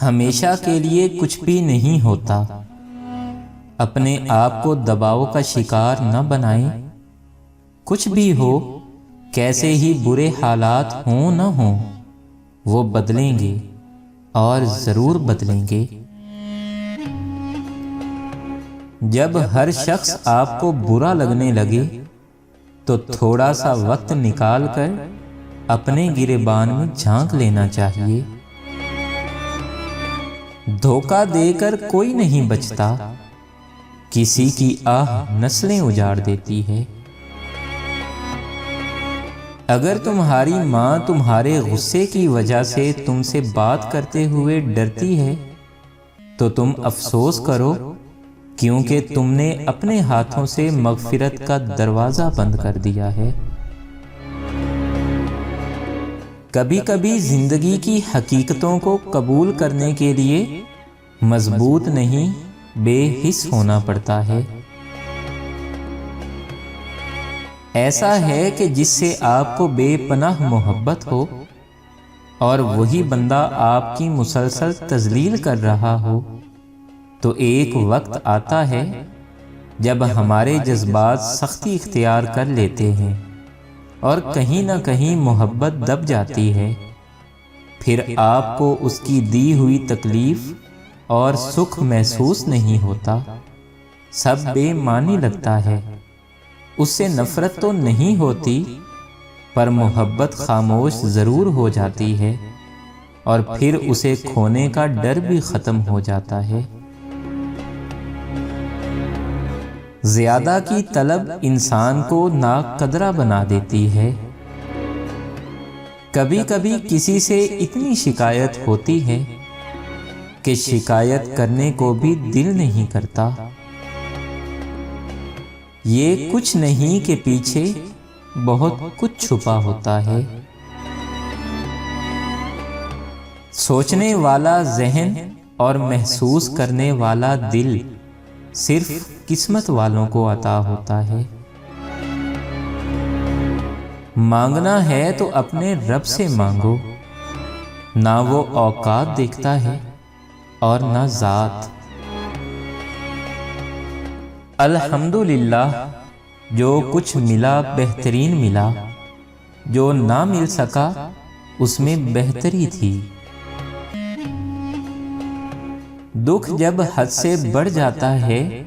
ہمیشہ کے لیے کچھ بھی نہیں ہوتا۔ اپنے آپ کو دباؤ کا شکار نہ بنائیں۔ کچھ بھی ہو، کیسے ہی برے حالات ہوں نہ ہوں، وہ بدلیں گے اور ضرور بدلیں گے۔ جب ہر شخص آپ کو برا لگنے لگے تو تھوڑا سا وقت نکال کر اپنے گریبان میں جھانک لینا چاہیے۔ دھوکہ دے کر کوئی نہیں بچتا، کسی کی آہ نسلیں اجاڑ دیتی ہے۔ اگر تمہاری ماں تمہارے غصے کی وجہ سے تم سے بات کرتے ہوئے ڈرتی ہے تو تم افسوس کرو، کیونکہ تم نے اپنے ہاتھوں سے مغفرت کا دروازہ بند کر دیا ہے۔ کبھی کبھی زندگی کی حقیقتوں کو قبول کرنے کے لیے مضبوط نہیں، بے حس ہونا پڑتا ہے۔ ایسا ہے کہ جس سے آپ کو بے پناہ محبت ہو اور وہی بندہ آپ کی مسلسل تذلیل کر رہا ہو، تو ایک وقت آتا ہے جب ہمارے جذبات سختی اختیار کر لیتے ہیں اور کہیں نہ کہیں محبت دب جاتی ہے۔ پھر آپ کو اس کی دی ہوئی تکلیف اور سکھ محسوس نہیں ہوتا، سب بے معنی لگتا ہے۔ اس سے نفرت تو نہیں ہوتی، پر محبت خاموش ضرور ہو جاتی ہے، اور پھر اسے کھونے کا ڈر بھی ختم ہو جاتا ہے۔ زیادہ کی طلب انسان کو ناقدرہ بنا دیتی ہے۔ کبھی کبھی کسی سے اتنی شکایت ہوتی ہے کہ شکایت کرنے کو بھی دل نہیں کرتا۔ یہ کچھ نہیں کہ پیچھے بہت کچھ چھپا ہوتا ہے۔ سوچنے والا ذہن اور محسوس کرنے والا دل صرف قسمت والوں کو عطا ہوتا ہے۔ مانگنا ہے تو اپنے رب سے مانگو، نہ وہ اوقات دیکھتا ہے اور نہ ذات۔ الحمدللہ، جو کچھ ملا بہترین ملا، جو نہ مل سکا اس میں بہتری تھی۔ دکھ جب حد سے بڑھ جاتا ہے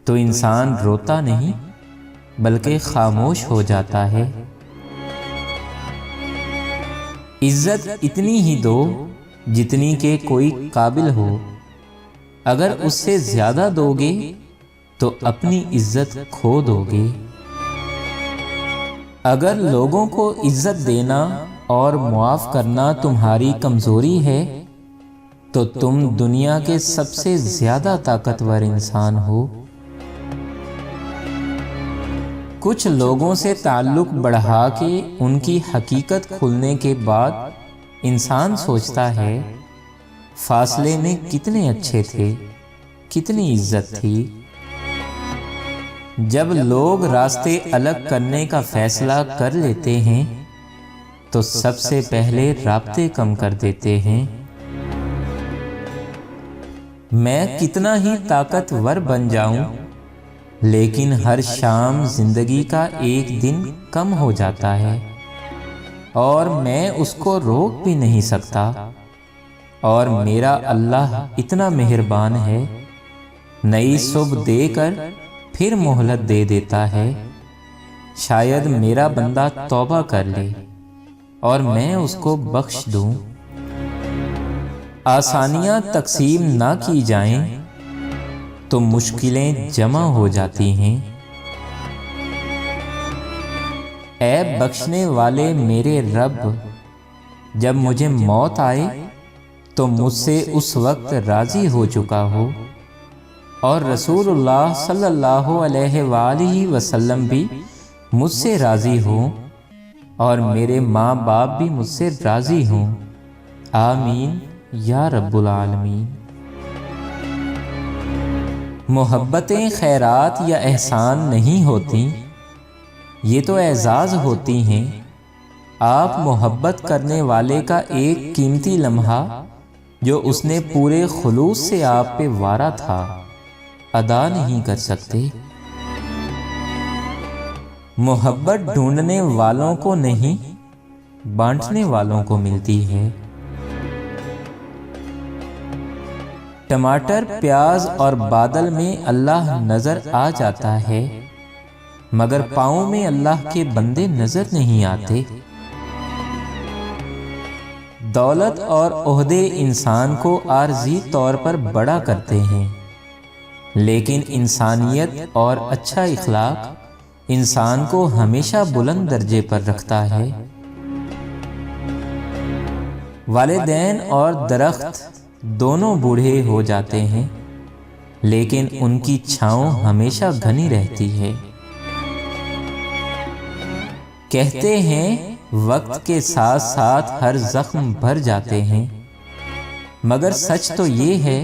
تو انسان روتا نہیں بلکہ خاموش ہو جاتا ہے۔ عزت اتنی ہی دو جتنی کہ کوئی قابل ہو، اگر اس سے زیادہ دو گے تو اپنی عزت کھو دو گے۔ اگر لوگوں کو عزت دینا اور معاف کرنا تمہاری کمزوری ہے تو تم دنیا کے سب سے زیادہ طاقتور انسان ہو۔ کچھ لوگوں سے تعلق بڑھا کے ان کی حقیقت کھلنے کے بعد انسان سوچتا ہے فاصلے میں کتنے اچھے تھے، کتنی عزت تھی۔ جب لوگ راستے الگ کرنے کا فیصلہ کر لیتے ہیں تو سب سے پہلے رابطے کم کر دیتے ہیں۔ میں کتنا ہی طاقتور بن جاؤں، لیکن ہر شام زندگی کا ایک دن کم ہو جاتا ہے اور میں اس کو روک بھی نہیں سکتا، اور میرا اللہ اتنا مہربان ہے، نئی صبح دے کر پھر مہلت دے دیتا ہے۔ شاید میرا بندہ توبہ کر لے اور میں اس کو بخش دوں۔ آسانیاں تقسیم نہ کی جائیں تو مشکلیں جمع ہو جاتی ہیں۔ اے بخشنے والے میرے رب، جب مجھے موت آئے تو مجھ سے اس وقت راضی ہو چکا ہو، اور رسول اللہ صلی اللہ علیہ وآلہ وسلم بھی مجھ سے راضی ہوں، اور میرے ماں باپ بھی مجھ سے راضی ہوں۔ آمین یا رب العالمین۔ محبتیں خیرات یا احسان نہیں ہوتی، یہ تو اعزاز ہوتی ہیں۔ آپ محبت کرنے والے کا ایک قیمتی لمحہ جو اس نے پورے خلوص سے آپ پہ وارا تھا ادا نہیں کر سکتے۔ محبت ڈھونڈنے والوں کو نہیں، بانٹنے والوں کو ملتی ہے۔ ٹماٹر، پیاز اور بادل میں اللہ نظر آ جاتا ہے، مگر پاؤں میں اللہ کے بندے نظر نہیں آتے۔ دولت اور عہدے انسان کو عارضی طور پر بڑا کرتے ہیں، لیکن انسانیت اور اچھا اخلاق انسان کو ہمیشہ بلند درجے پر رکھتا ہے۔ والدین اور درخت دونوں بوڑھے ہو جاتے ہیں، لیکن ان کی چھاؤں ہمیشہ گھنی رہتی ہے۔ کہتے ہیں وقت کے ساتھ ساتھ ہر زخم بھر جاتے ہیں، مگر سچ تو یہ ہے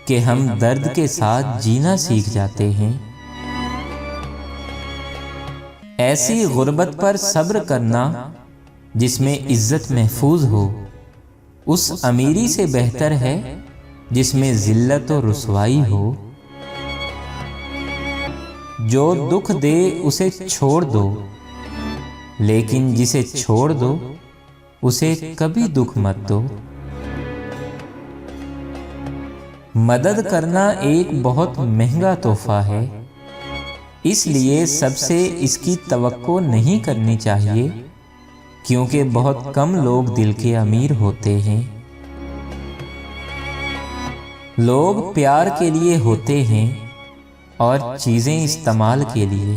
کہ ہم درد کے ساتھ جینا سیکھ جاتے ہیں۔ ایسی غربت پر صبر کرنا جس میں عزت محفوظ ہو، اس امیری سے بہتر ہے جس میں ذلت و رسوائی ہو۔ جو دکھ دے اسے چھوڑ دو، لیکن جسے چھوڑ دو اسے کبھی دکھ مت دو۔ مدد کرنا ایک بہت مہنگا تحفہ ہے، اس لیے سب سے اس کی توقع نہیں کرنی چاہیے، کیونکہ بہت کم لوگ دل کے امیر ہوتے ہیں۔ لوگ پیار کے لیے ہوتے ہیں اور چیزیں استعمال کے لیے۔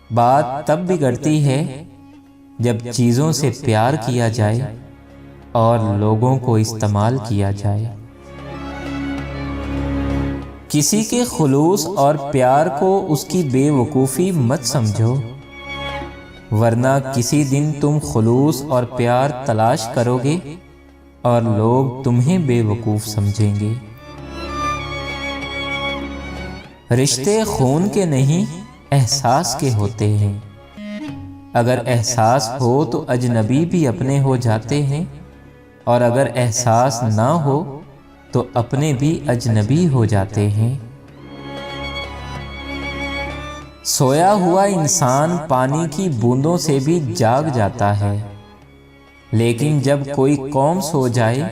بات تب بگڑتی ہے جب چیزوں سے پیار کیا جائے اور لوگوں کو استعمال کیا جائے۔ کسی کے خلوص اور پیار کو اس کی بے وقوفی مت سمجھو، ورنہ کسی دن تم خلوص اور پیار تلاش کرو گے اور لوگ تمہیں بے وقوف سمجھیں گے۔ رشتے خون کے نہیں، احساس کے ہوتے ہیں۔ اگر احساس ہو تو اجنبی بھی اپنے ہو جاتے ہیں، اور اگر احساس نہ ہو تو اپنے بھی اجنبی ہو جاتے ہیں۔ سویا ہوا انسان پانی کی بوندوں سے بھی جاگ جاتا ہے، لیکن جب کوئی قوم سو جائے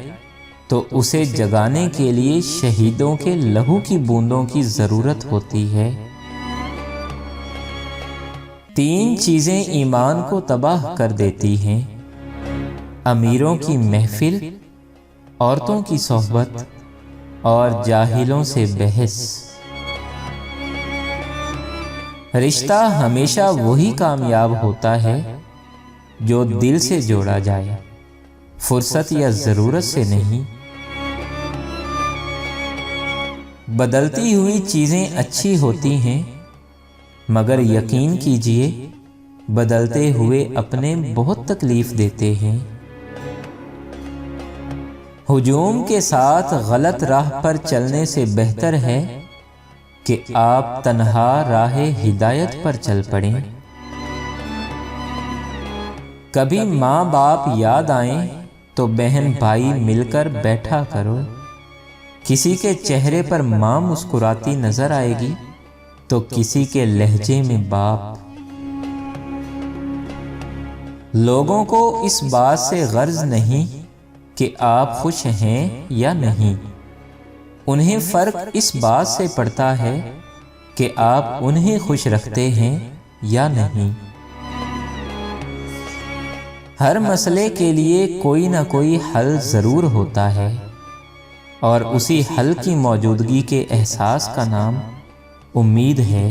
تو اسے جگانے کے لیے شہیدوں کے لہو کی بوندوں کی ضرورت ہوتی ہے۔ تین چیزیں ایمان کو تباہ کر دیتی ہیں: امیروں کی محفل، عورتوں کی صحبت اور جاہلوں سے بحث۔ رشتہ ہمیشہ وہی کامیاب ہوتا ہے جو دل سے جوڑا جائے، فرصت یا ضرورت سے نہیں۔ بدلتی ہوئی چیزیں اچھی ہوتی ہیں، مگر یقین کیجئے بدلتے ہوئے اپنے بہت تکلیف دیتے ہیں۔ ہجوم کے ساتھ غلط راہ پر چلنے سے بہتر ہے کہ آپ تنہا راہ ہدایت پر چل پڑیں۔ کبھی ماں باپ یاد آئیں تو بہن بھائی مل کر بیٹھا کرو۔ کسی کے چہرے پر ماں مسکراتی نظر آئے گی تو کسی کے لہجے میں باپ۔ لوگوں کو اس بات سے غرض نہیں کہ آپ خوش ہیں یا نہیں، انہیں فرق اس بات سے پڑتا ہے کہ آپ انہیں خوش رکھتے ہیں یا نہیں۔ ہر مسئلے کے لیے کوئی نہ کوئی حل ضرور ہوتا ہے، اور اسی حل کی موجودگی کے احساس کا نام امید ہے۔